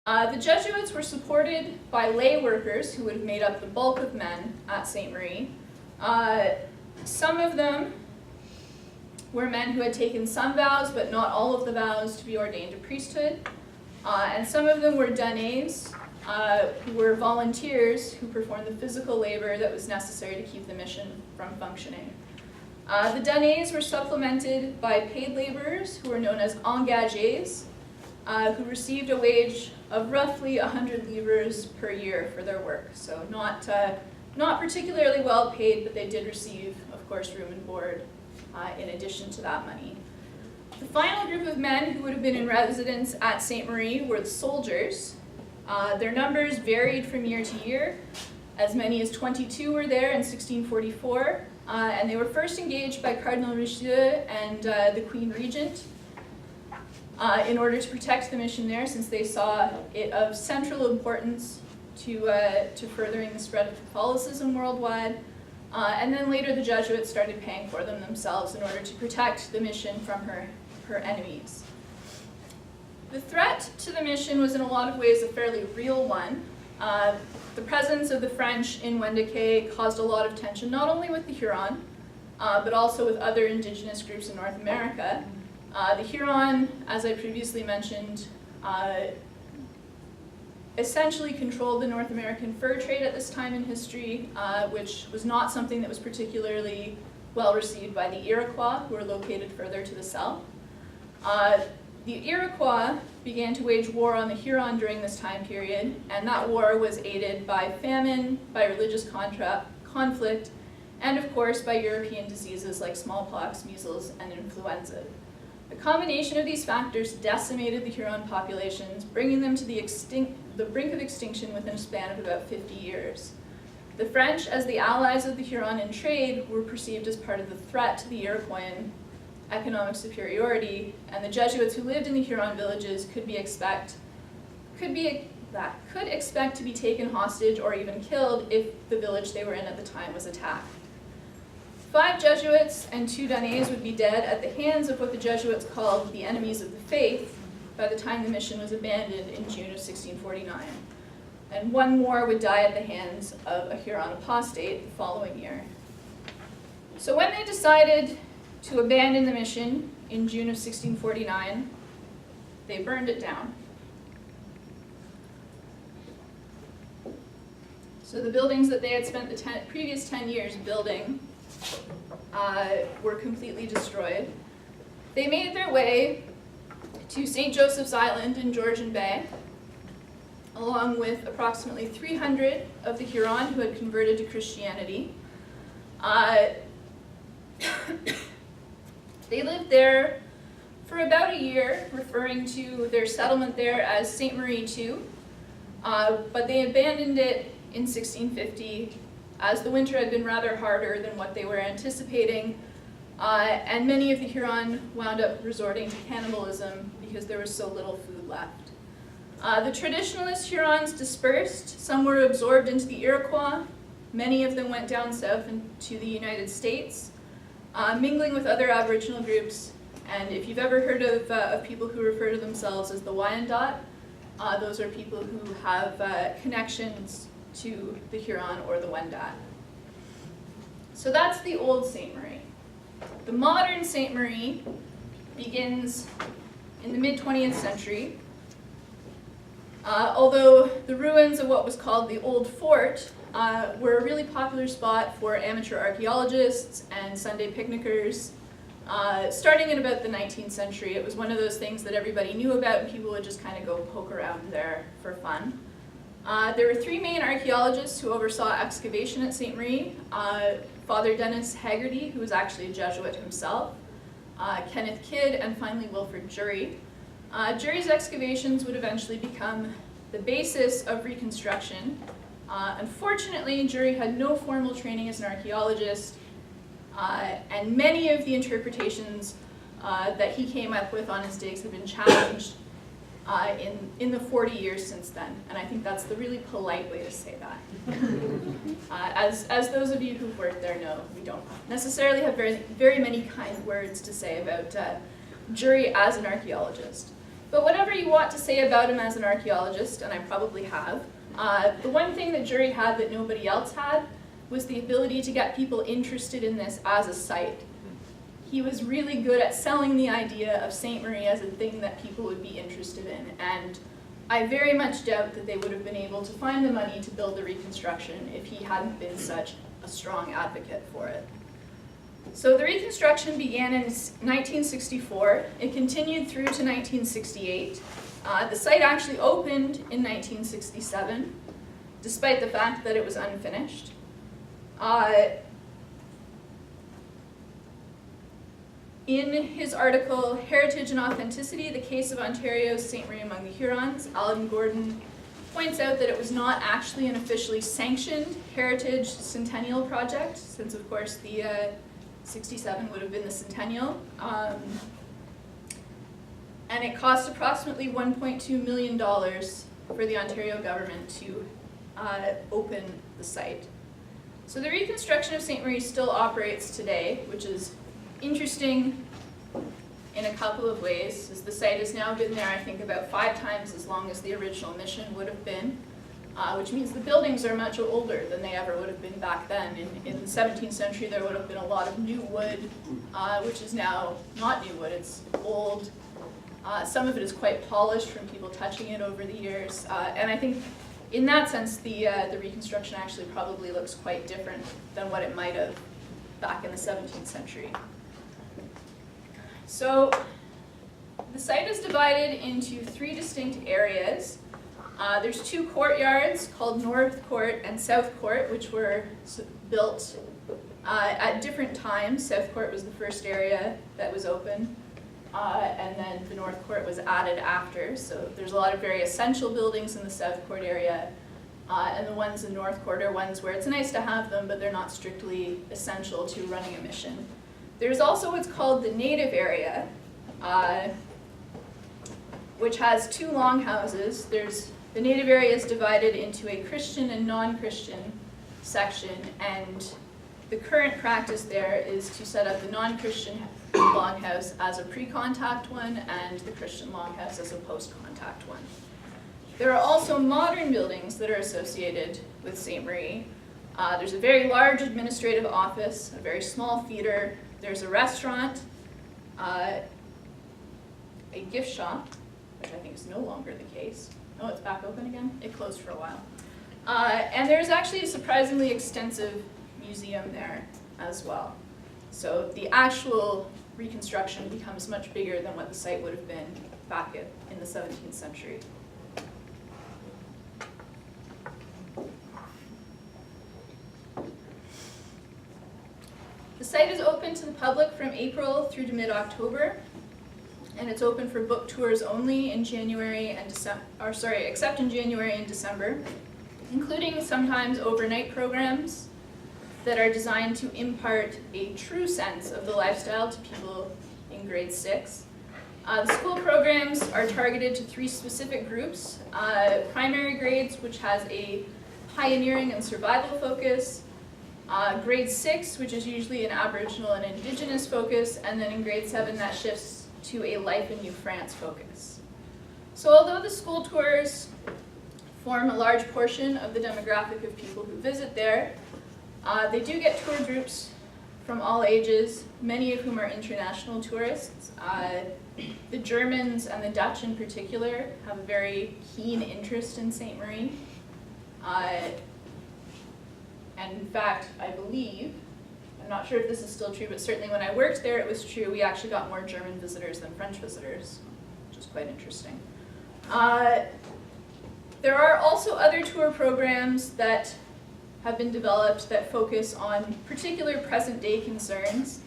The Jesuits were supported by lay workers who would have made up the bulk of men at Ste. Marie. Some of them were men who had taken some vows, but not all of the vows, to be ordained to priesthood. And some of them were donnés, who were volunteers who performed the physical labor that was necessary to keep the mission from functioning. The donnés were supplemented by paid laborers who were known as engagés, who received a wage of roughly 100 livres per year for their work. So not particularly well paid, but they did receive, of course, room and board in addition to that money. The final group of men who would have been in residence at Ste. Marie were the soldiers. Their numbers varied from year to year. As many as 22 were there in 1644, and they were first engaged by Cardinal Richelieu and the Queen Regent in order to protect the mission there, since they saw it of central importance to furthering the spread of Catholicism worldwide. And then later the Jesuits started paying for them themselves in order to protect the mission from her enemies. The threat to the mission was in a lot of ways a fairly real one. The presence of the French in Wendake caused a lot of tension, not only with the Huron, but also with other indigenous groups in North America. The Huron, as I previously mentioned, essentially controlled the North American fur trade at this time in history, which was not something that was particularly well received by the Iroquois, who were located further to the south. The Iroquois began to wage war on the Huron during this time period, and that war was aided by famine, by religious conflict, and of course by European diseases like smallpox, measles, and influenza. The combination of these factors decimated the Huron populations, bringing them to the brink of extinction within a span of about 50 years. The French, as the allies of the Huron in trade, were perceived as part of the threat to the Iroquoian economic superiority, and the Jesuits who lived in the Huron villages could expect to be taken hostage or even killed if the village they were in at the time was attacked. 5 Jesuits and 2 donnés would be dead at the hands of what the Jesuits called the enemies of the faith by the time the mission was abandoned in June of 1649. And 1 more would die at the hands of a Huron apostate the following year. So when they decided to abandon the mission in June of 1649, they burned it down. So the buildings that they had spent the previous 10 years building were completely destroyed. They made their way to St. Joseph's Island in Georgian Bay, along with approximately 300 of the Huron who had converted to Christianity. They lived there for about a year, referring to their settlement there as Ste. Marie II, but they abandoned it in 1650 as the winter had been rather harder than what they were anticipating, and many of the Huron wound up resorting to cannibalism because there was so little food left. The traditionalist Hurons dispersed. Some were absorbed into the Iroquois. Many of them went down south into the United States, mingling with other Aboriginal groups. And if you've ever heard of people who refer to themselves as the Wyandot, those are people who have connections to the Huron or the Wendat. So that's the old Ste. Marie. The modern Ste. Marie begins in the mid-20th century. Although the ruins of what was called the Old Fort were a really popular spot for amateur archaeologists and Sunday picnickers. Starting in about the 19th century, it was one of those things that everybody knew about and people would just kind of go poke around there for fun. There were 3 main archaeologists who oversaw excavation at Ste. Marie. Father Dennis Haggerty, who was actually a Jesuit himself, Kenneth Kidd, and finally Wilfred Jury. Jury's excavations would eventually become the basis of reconstruction. Unfortunately, Jury had no formal training as an archaeologist, and many of the interpretations that he came up with on his digs have been challenged in the 40 years since then, and I think that's the really polite way to say that. As those of you who've worked there know, we don't necessarily have very many kind words to say about Jury as an archaeologist. But whatever you want to say about him as an archaeologist, and I probably have, the one thing that Jury had that nobody else had was the ability to get people interested in this as a site. He was really good at selling the idea of Ste. Marie as a thing that people would be interested in, and I very much doubt that they would have been able to find the money to build the reconstruction if he hadn't been such a strong advocate for it. So the reconstruction began in 1964. It continued through to 1968. The site actually opened in 1967, despite the fact that it was unfinished. In his article, Heritage and Authenticity, The Case of Ontario's Ste. Marie Among the Hurons, Alan Gordon points out that it was not actually an officially sanctioned heritage centennial project, since of course the 67 would have been the centennial. And it cost approximately $1.2 million for the Ontario government to open the site. So the reconstruction of Ste. Marie still operates today, which is interesting in a couple of ways, as the site has now been there, I think, about 5 times as long as the original mission would have been, which means the buildings are much older than they ever would have been back then. In the 17th century, there would have been a lot of new wood, which is now not new wood, it's old. Some of it is quite polished from people touching it over the years, and I think in that sense, the reconstruction actually probably looks quite different than what it might have back in the 17th century. So the site is divided into 3 distinct areas. There's 2 courtyards called North Court and South Court, which were built at different times. South Court was the first area that was open, and then the North Court was added after. So there's a lot of very essential buildings in the South Court area, and the ones in North Court are ones where it's nice to have them, but they're not strictly essential to running a mission. There's also what's called the native area, which has 2 longhouses. The native area is divided into a Christian and non-Christian section, and the current practice there is to set up the non-Christian longhouse as a pre-contact one and the Christian longhouse as a post-contact one. There are also modern buildings that are associated with Ste. Marie. There's a very large administrative office, a very small theater. There's a restaurant, a gift shop, which I think is no longer the case. Oh, it's back open again? It closed for a while. And there's actually a surprisingly extensive museum there as well. So the actual reconstruction becomes much bigger than what the site would have been back in the 17th century. The site is open to the public from April through to mid-October, and it's open for book tours only in January and except in January and December, including sometimes overnight programs that are designed to impart a true sense of the lifestyle to people in grade 6. The school programs are targeted to 3 specific groups: primary grades, which has a pioneering and survival focus, grade 6, which is usually an Aboriginal and Indigenous focus, and then in grade 7 that shifts to a Life in New France focus. So although the school tours form a large portion of the demographic of people who visit there, they do get tour groups from all ages, many of whom are international tourists. The Germans and the Dutch in particular have a very keen interest in Ste. Marie. And in fact, I believe, I'm not sure if this is still true, but certainly when I worked there it was true, we actually got more German visitors than French visitors, which is quite interesting. There are also other tour programs that have been developed that focus on particular present-day concerns.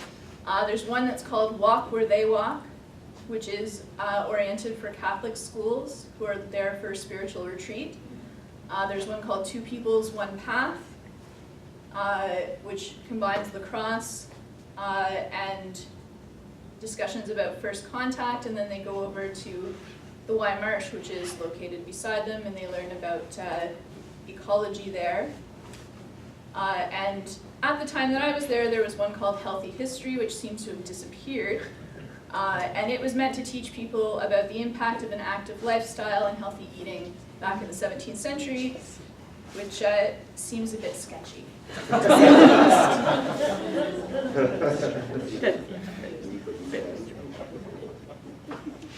There's one that's called Walk Where They Walk, which is oriented for Catholic schools who are there for spiritual retreat. There's one called Two Peoples, One Path, which combines lacrosse and discussions about first contact, and then they go over to the Y Marsh, which is located beside them, and they learn about ecology there. And at the time that I was there, there was one called Healthy History, which seems to have disappeared. And it was meant to teach people about the impact of an active lifestyle and healthy eating back in the 17th century, which seems a bit sketchy.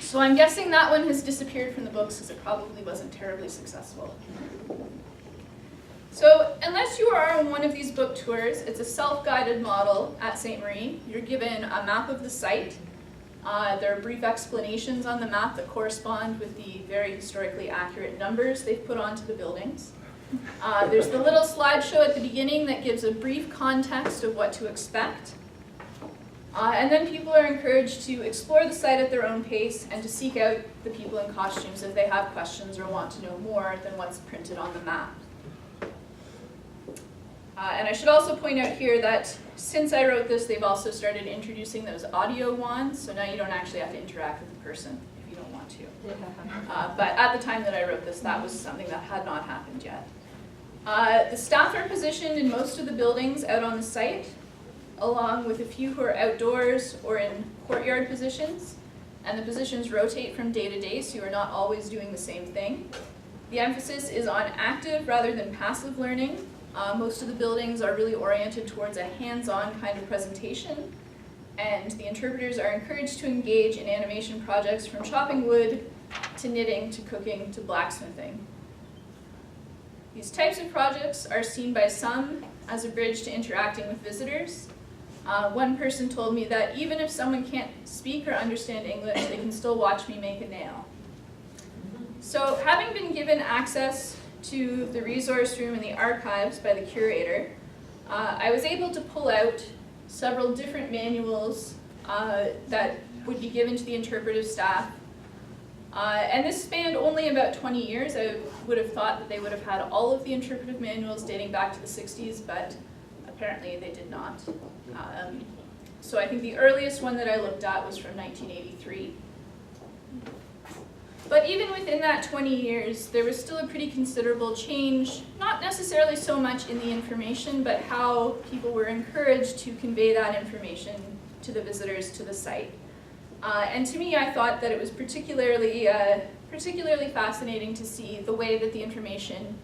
So I'm guessing that one has disappeared from the books because it probably wasn't terribly successful. So unless you are on one of these book tours, it's a self-guided model at St. Marie. You're given a map of the site. There are brief explanations on the map that correspond with the very historically accurate numbers they've put onto the buildings. There's the little slideshow at the beginning that gives a brief context of what to expect. And then people are encouraged to explore the site at their own pace and to seek out the people in costumes if they have questions or want to know more than what's printed on the map. And I should also point out here that since I wrote this, they've also started introducing those audio wands, so now you don't actually have to interact with the person if you don't want to. But at the time that I wrote this, that was something that had not happened yet. The staff are positioned in most of the buildings out on the site, along with a few who are outdoors or in courtyard positions, and the positions rotate from day to day, so you are not always doing the same thing. The emphasis is on active rather than passive learning. Most of the buildings are really oriented towards a hands-on kind of presentation, and the interpreters are encouraged to engage in animation projects from chopping wood to knitting to cooking to blacksmithing. These types of projects are seen by some as a bridge to interacting with visitors. One person told me that even if someone can't speak or understand English, they can still watch me make a nail. So having been given access to the resource room and the archives by the curator, I was able to pull out several different manuals that would be given to the interpretive staff. And this spanned only about 20 years. I would have thought that they would have had all of the interpretive manuals dating back to the 60s, but apparently they did not. So I think the earliest one that I looked at was from 1983. But even within that 20 years, there was still a pretty considerable change, not necessarily so much in the information, but how people were encouraged to convey that information to the visitors to the site. And to me, I thought that it was particularly fascinating to see the way that the information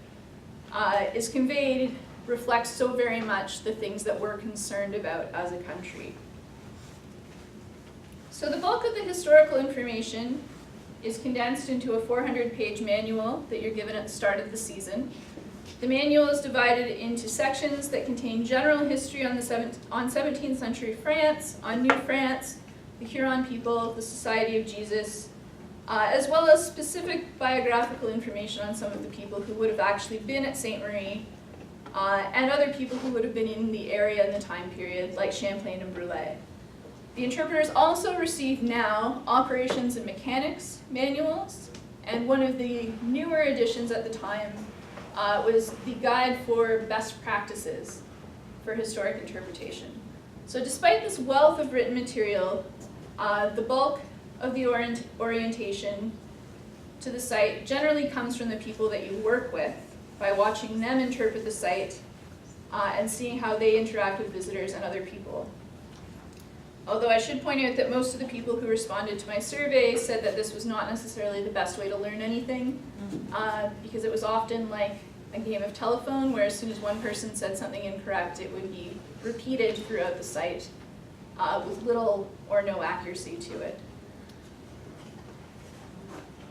is conveyed reflects so very much the things that we're concerned about as a country. So the bulk of the historical information is condensed into a 400-page manual that you're given at the start of the season. The manual is divided into sections that contain general history on 17th century France, on New France, the Huron people, the Society of Jesus, as well as specific biographical information on some of the people who would have actually been at St. Marie, and other people who would have been in the area in the time period, like Champlain and Brulé. The interpreters also receive now operations and mechanics manuals, and one of the newer additions at the time was the guide for best practices for historic interpretation. So despite this wealth of written material, the bulk of the orientation to the site generally comes from the people that you work with by watching them interpret the site and seeing how they interact with visitors and other people. Although I should point out that most of the people who responded to my survey said that this was not necessarily the best way to learn anything, because it was often like a game of telephone where as soon as one person said something incorrect, it would be repeated throughout the site with little or no accuracy to it.